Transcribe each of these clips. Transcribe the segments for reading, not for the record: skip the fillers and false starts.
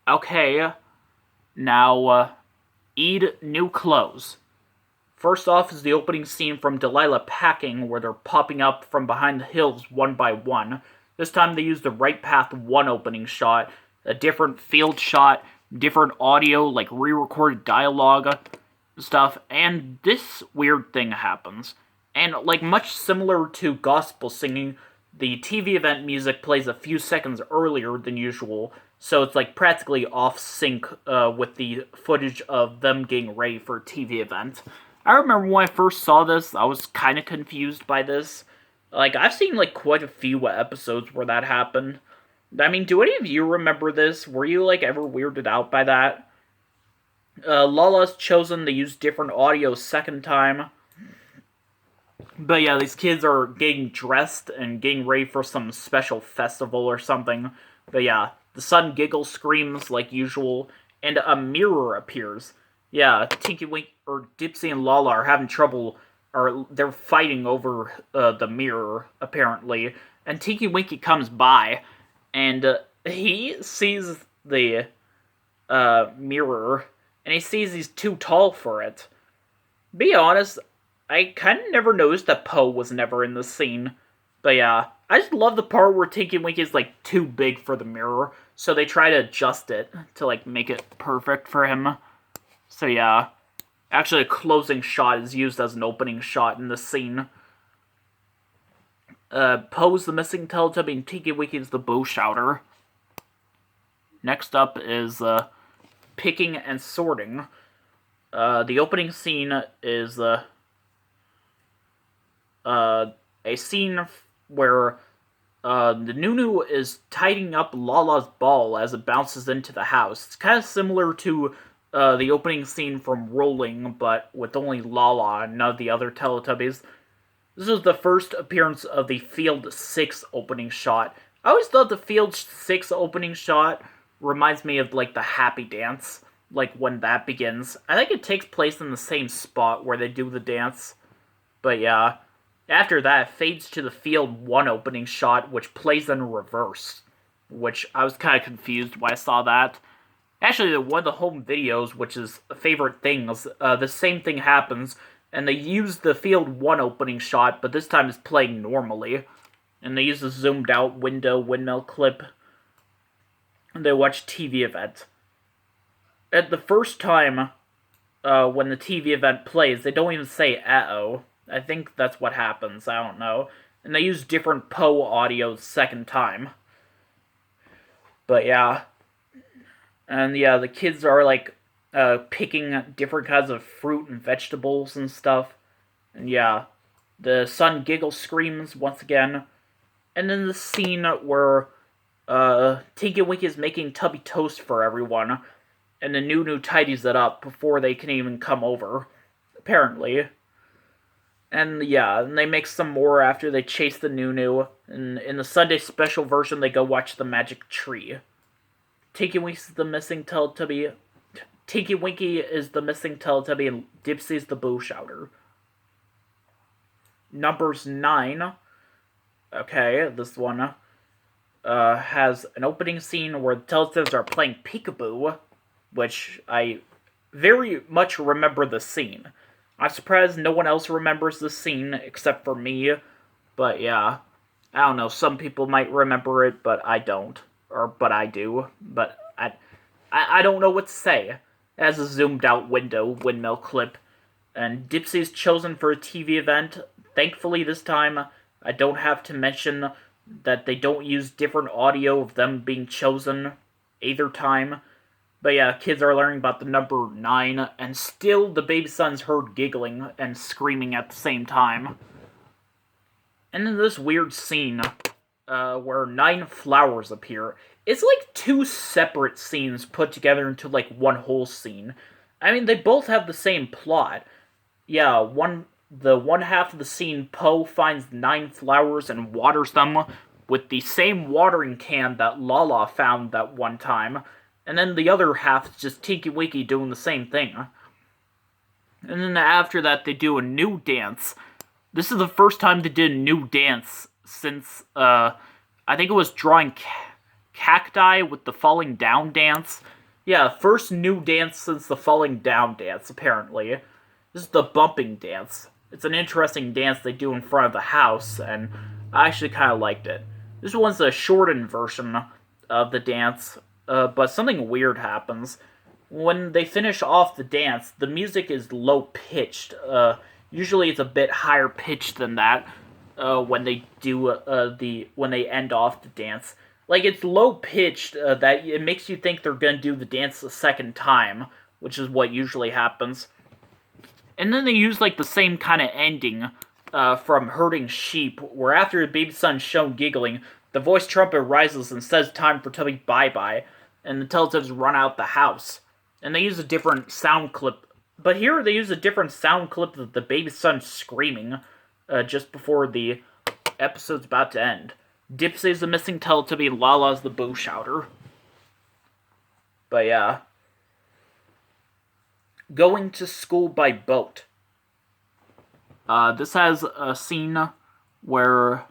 Okay, now, Eid new clothes. First off is the opening scene from Delilah packing, where they're popping up from behind the hills one by one. This time they use the right path one opening shot, a different field shot, different audio, like re-recorded dialogue stuff, and this weird thing happens. And, like, much similar to gospel singing, the TV event music plays a few seconds earlier than usual, so it's, like, practically off sync with the footage of them getting ready for a TV event. I remember when I first saw this, I was kind of confused by this. Like, I've seen, like, quite a few episodes where that happened. I mean, do any of you remember this? Were you, like, ever weirded out by that? Laa-Laa's chosen to use different audio second time. But yeah, these kids are getting dressed and getting ready for some special festival or something. But yeah, the son giggles, screams like usual, and a mirror appears. Yeah, Tinky Wink or Dipsy and Laa-Laa are having trouble, or they're fighting over the mirror apparently. And Tinky Winky comes by, and he sees the mirror, and he sees he's too tall for it. Be honest, I kind of never noticed that Poe was never in the scene. But yeah, I just love the part where Tinky Winky is, like, too big for the mirror, so they try to adjust it to, like, make it perfect for him. So yeah, actually a closing shot is used as an opening shot in this scene. Poe's the missing Teletubby and Tinky Winky's the boo shouter. Next up is picking and sorting. The opening scene is a scene where the Noo-Noo is tidying up Laa-Laa's ball as it bounces into the house. It's kind of similar to the opening scene from Rolling, but with only Laa-Laa and none of the other Teletubbies. This was the first appearance of the Field 6 opening shot. I always thought the Field 6 opening shot reminds me of, like, the Happy Dance, like, when that begins. I think it takes place in the same spot where they do the dance. But yeah, after that, it fades to the Field 1 opening shot, which plays in reverse, which I was kind of confused when I saw that. Actually, one of the home videos, which is favorite things, the same thing happens, and they use the Field 1 opening shot, but this time it's playing normally. And they use the zoomed out windmill clip, and they watch TV event. At the first time, when the TV event plays, they don't even say uh-oh. I think that's what happens, I don't know. And they use different Poe audio the second time. But yeah. And yeah, the kids are, like, picking different kinds of fruit and vegetables and stuff. And yeah, the son giggles, screams once again. And then the scene where Tinky Winky is making tubby toast for everyone, and the Noo-Noo tidies it up before they can even come over, apparently. And yeah, and they make some more after they chase the Noo-Noo, and in the Sunday special version they go watch the magic tree. Tinky Winky is the missing Teletubby, and Dipsy's the boo shouter. Numbers 9. Okay, this one has an opening scene where the Teletubbies are playing peekaboo, which I very much remember the scene. I'm surprised no one else remembers this scene except for me, but yeah. I don't know, some people might remember it, but I don't. But I do. But I don't know what to say. It has a zoomed out windmill clip, and Dipsy's chosen for a TV event. Thankfully this time, I don't have to mention that they don't use different audio of them being chosen either time. But yeah, kids are learning about the number 9, and still the baby son's heard giggling and screaming at the same time. And then this weird scene where 9 flowers appear. It's like 2 separate scenes put together into, like, one whole scene. I mean, they both have the same plot. Yeah, the one half of the scene, Poe finds 9 flowers and waters them with the same watering can that Laa-Laa found that one time. And then the other half is just Tinky Winky doing the same thing. And then after that, they do a new dance. This is the first time they did a new dance since, I think it was drawing cacti with the falling down dance. Yeah, first new dance since the falling down dance, apparently. This is the bumping dance. It's an interesting dance they do in front of the house, and I actually kind of liked it. This one's a shortened version of the dance, but something weird happens. When they finish off the dance, the music is low pitched. Usually it's a bit higher pitched than that when they do when they end off the dance. Like it's low pitched that it makes you think they're gonna do the dance a second time, which is what usually happens. And then they use like the same kind of ending from Herding Sheep, where after the baby son's shown giggling, the voice trumpet rises and says time for Tubby bye-bye, and the Teletubbies run out the house. And they use a different sound clip, but here they use a different sound clip of the baby son screaming just before the episode's about to end. Dipsy's the missing Teletubby, and Laa-Laa's the boo shouter. But yeah. Going to school by boat. This has a scene where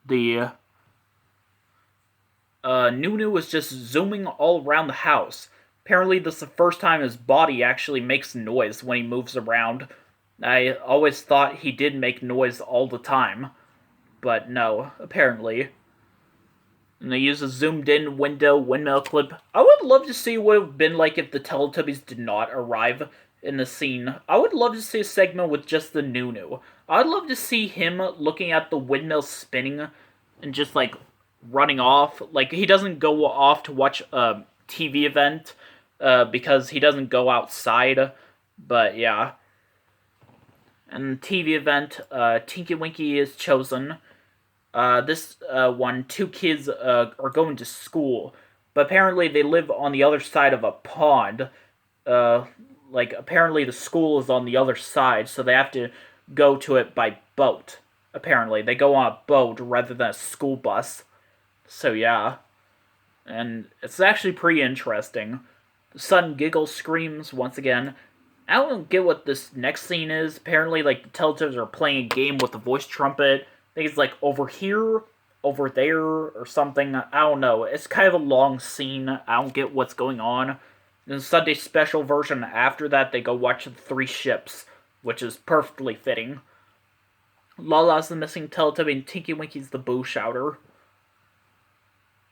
the Noo-Noo is just zooming all around the house. Apparently this is the first time his body actually makes noise when he moves around. I always thought he did make noise all the time. But no, apparently. And they use a zoomed-in windmill clip. I would love to see what it would have been like if the Teletubbies did not arrive in the scene. I would love to see a segment with just the Noo-Noo. I'd love to see him looking at the windmill spinning and just, like, running off. Like, he doesn't go off to watch a TV event because he doesn't go outside. But, yeah. And the TV event, Tinky Winky is chosen. This one, two kids are going to school, but apparently they live on the other side of a pond. Like, apparently the school is on the other side, so they have to go to it by boat. Apparently, they go on a boat rather than a school bus. So, yeah. And it's actually pretty interesting. The son giggles, screams once again. I don't get what this next scene is. Apparently, like, the Teletubbies are playing a game with the voice trumpet. I think it's like over here, over there, or something. I don't know. It's kind of a long scene. I don't get what's going on. In the Sunday special version, after that, they go watch the Three Ships, which is perfectly fitting. Laa-Laa's the missing Teletubby, and Tinky Winky's the boo shouter.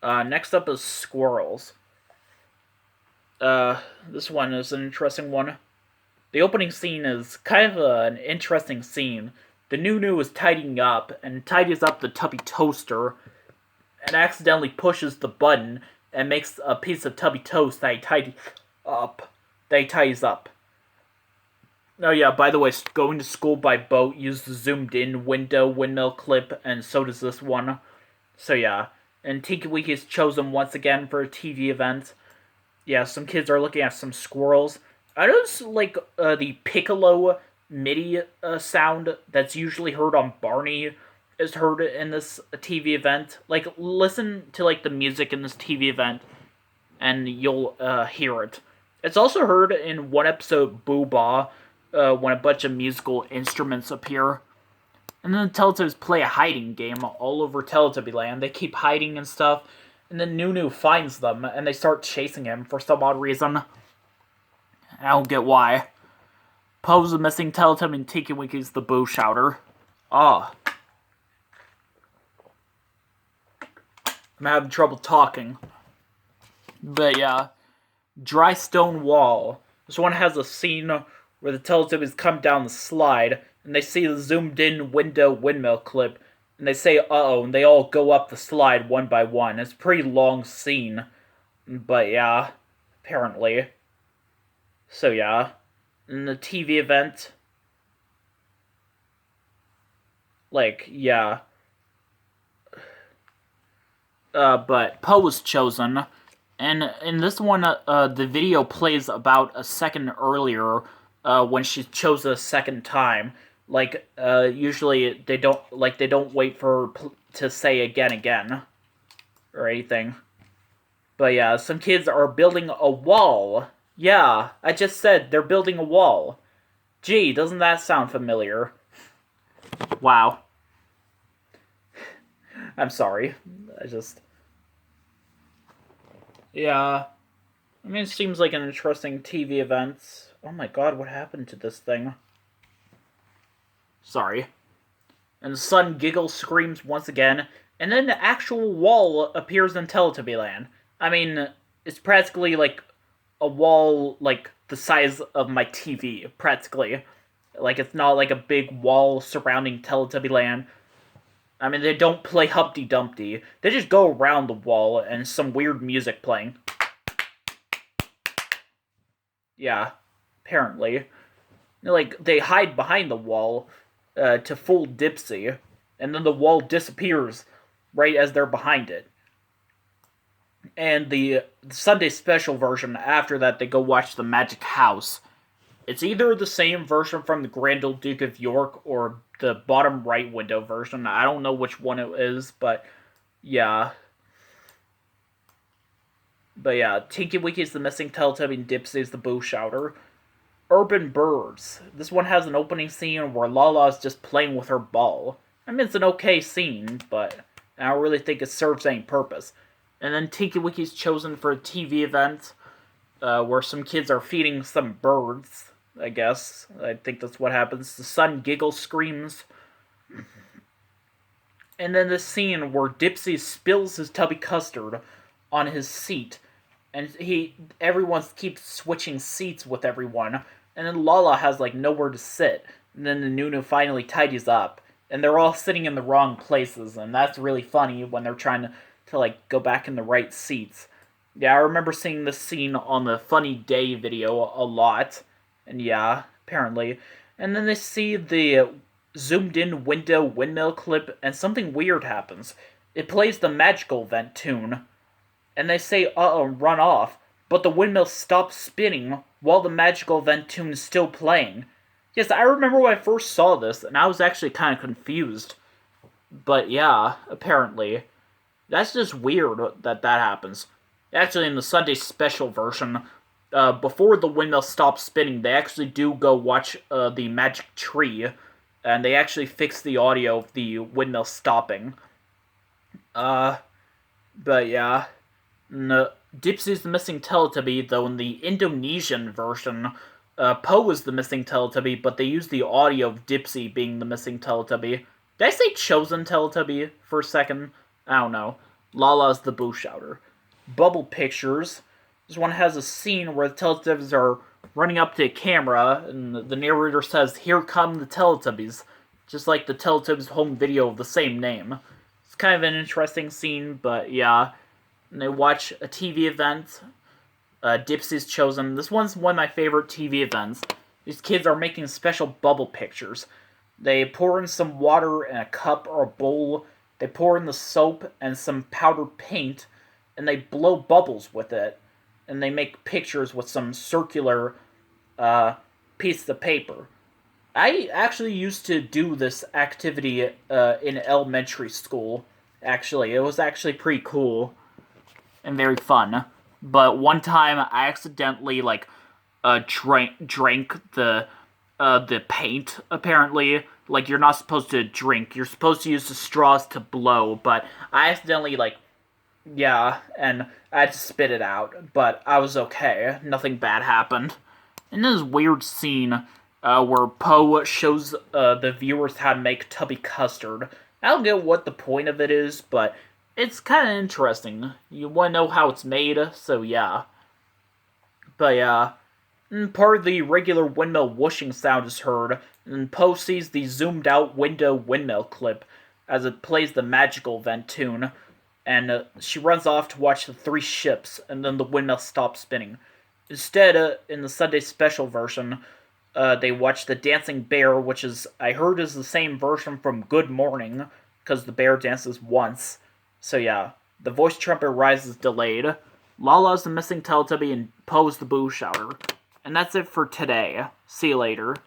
Next up is squirrels. This one is an interesting one. The opening scene is kind of an interesting scene. The Noo-Noo is tidying up, and tidies up the Tubby toaster, and accidentally pushes the button, and makes a piece of Tubby toast that he ties up. Oh yeah, by the way, going to school by boat, use the zoomed-in windmill clip, and so does this one. So yeah, and Tinky Winky is chosen once again for a TV event. Yeah, some kids are looking at some squirrels. I noticed, like, the piccolo MIDI sound that's usually heard on Barney is heard in this TV event. Like, listen to, like, the music in this TV event, and you'll hear it. It's also heard in one episode, Boo Bah, when a bunch of musical instruments appear. And then the Teletubbies play a hiding game all over Teletubby Land. They keep hiding and stuff, and then Noo-Noo finds them, and they start chasing him for some odd reason. I don't get why. Poe's the missing Teletubby, and Tinky Winky's the boo shouter. I'm having trouble talking. But yeah. Dry Stone Wall. This one has a scene where the Teletubbies come down the slide, and they see the zoomed-in windmill clip, and they say, uh-oh, and they all go up the slide one by one. It's a pretty long scene. But yeah, apparently. So yeah. In the TV event, like, yeah. But Poe was chosen, and in this one, the video plays about a second earlier, when she's chosen a second time. Like, usually they don't wait for her to say again, or anything. But yeah, some kids are building a wall. Yeah, I just said they're building a wall. Gee, doesn't that sound familiar? Wow. I'm sorry. Yeah. I mean, it seems like an interesting TV event. Oh my god, what happened to this thing? Sorry. And the sun giggles, screams once again, and then the actual wall appears in Teletubby Land. I mean, it's practically like a wall like the size of my TV, practically. Like, it's not like a big wall surrounding Teletubby Land. I mean, they don't play Humpty Dumpty. They just go around the wall and some weird music playing. Yeah, apparently. Like, they hide behind the wall to fool Dipsy, and then the wall disappears right as they're behind it. And the Sunday special version, after that, they go watch the Magic House. It's either the same version from the Grand Old Duke of York or the bottom right window version. I don't know which one it is, but yeah. But yeah, Tinky Winky's the missing Teletubby and Dipsy's the Boo Shouter. Urban Birds. This one has an opening scene where Laa-Laa's just playing with her ball. I mean, it's an okay scene, but I don't really think it serves any purpose. And then Tinky Winky's chosen for a TV event where some kids are feeding some birds, I guess. I think that's what happens. The sun giggles, screams. And then the scene where Dipsy spills his tubby custard on his seat, and everyone keeps switching seats with everyone, and then Laa-Laa has like nowhere to sit. And then the Noo-Noo finally tidies up, and they're all sitting in the wrong places, and that's really funny when they're trying to like go back in the right seats. Yeah, I remember seeing this scene on the Funny Day video a lot, and yeah, apparently. And then they see the zoomed-in window windmill clip, and something weird happens. It plays the magical vent tune, and they say, uh-oh, run off, but the windmill stops spinning while the magical vent tune is still playing. Yes, I remember when I first saw this, and I was actually kind of confused. But yeah, apparently. That's just weird that happens. Actually, in the Sunday special version, before the windmill stops spinning, they actually do go watch the magic tree, and they actually fix the audio of the windmill stopping. But yeah. No, Dipsy's the missing Teletubby, though in the Indonesian version, Poe is the missing Teletubby, but they use the audio of Dipsy being the missing Teletubby. Did I say chosen Teletubby for a second? I don't know. Laa-Laa's the Boo Shouter. Bubble Pictures. This one has a scene where the Teletubbies are running up to a camera, and the narrator says, "Here come the Teletubbies," just like the Teletubbies home video of the same name. It's kind of an interesting scene, but yeah. And they watch a TV event. Dipsy's chosen. This one's one of my favorite TV events. These kids are making special bubble pictures. They pour in some water in a cup or a bowl. They pour in the soap and some powdered paint, and they blow bubbles with it. And they make pictures with some circular piece of paper. I actually used to do this activity in elementary school. Actually, it was actually pretty cool and very fun. But one time I accidentally drank the paint. Apparently, like, you're not supposed to drink. You're supposed to use the straws to blow. But I accidentally and I had to spit it out. But I was okay. Nothing bad happened. And this weird scene where Poe shows the viewers how to make tubby custard. I don't get what the point of it is, but it's kind of interesting. You want to know how it's made, so yeah. But yeah, part of the regular windmill whooshing sound is heard, and Poe sees the zoomed out window windmill clip as it plays the magical vent tune, and she runs off to watch the three ships, and then the windmill stops spinning. Instead, in the Sunday special version, they watch the dancing bear, which I heard is the same version from Good Morning, because the bear dances once. So yeah, the voice trumpet rises delayed. Laa-Laa's the missing Teletubby and Poe's the Boo Shouter. And that's it for today. See you later.